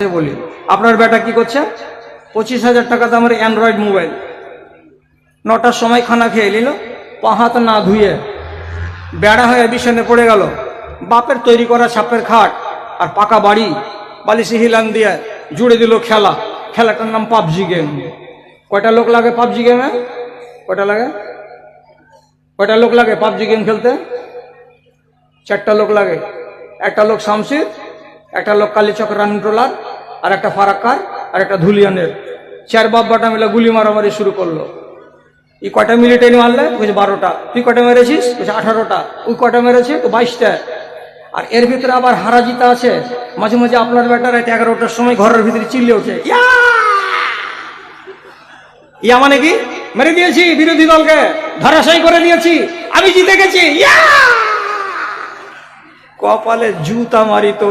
কাছে বলি, আপনার বেটা কি করছে? 25,000 টাকা দামের অ্যান্ড্রয়েড মোবাইল, 9টার সময় খানা খেয়ে নিল, পা হাত না ধুয়ে বেড়া হয়ে বিছানে পড়ে গেল। বাপের তৈরি করা ছাপের খাট আর পাকা বাড়ি, বালিশি হিলান দিয়ে জুড়ে দিল খেলা। খেলাটার নাম পাবজি গেম। কয়টা লোক লাগে পাবজি গেমে? কয়টা লাগে? কয়টা লোক লাগে পাবজি গেম খেলতে? 4টা লোক লাগে। একটা লোক শামসির, একটা লোক কালীচক রানিং ট্রোলার, আর একটা ফারাক্কার, আর একটা ধুলিয়ানের। 4 বাপ বাটা মিলে গুলি মারামারি শুরু করলো। ই কয়টা মিলিটারি মারলে? বলছে 12টা। তুই কয়টা মেরেছিস? বলছে 18টা। ওই কয়টা মেরেছে? তো 22টা। আর এর ভিতরে আবার হারা জিতা আছে। মাঝে মাঝে আপনার বেটা রাত 11টার সময় ঘরের ভিতরে চিল্লে ওঠে, ইয়া ইয়া মানে কি? মেরে দিয়েছি বিরোধী দলকে, ধরাশায়ী করে দিয়েছি, আমি জিতে গেছি। ইয়া কপালে জুতা মারি তো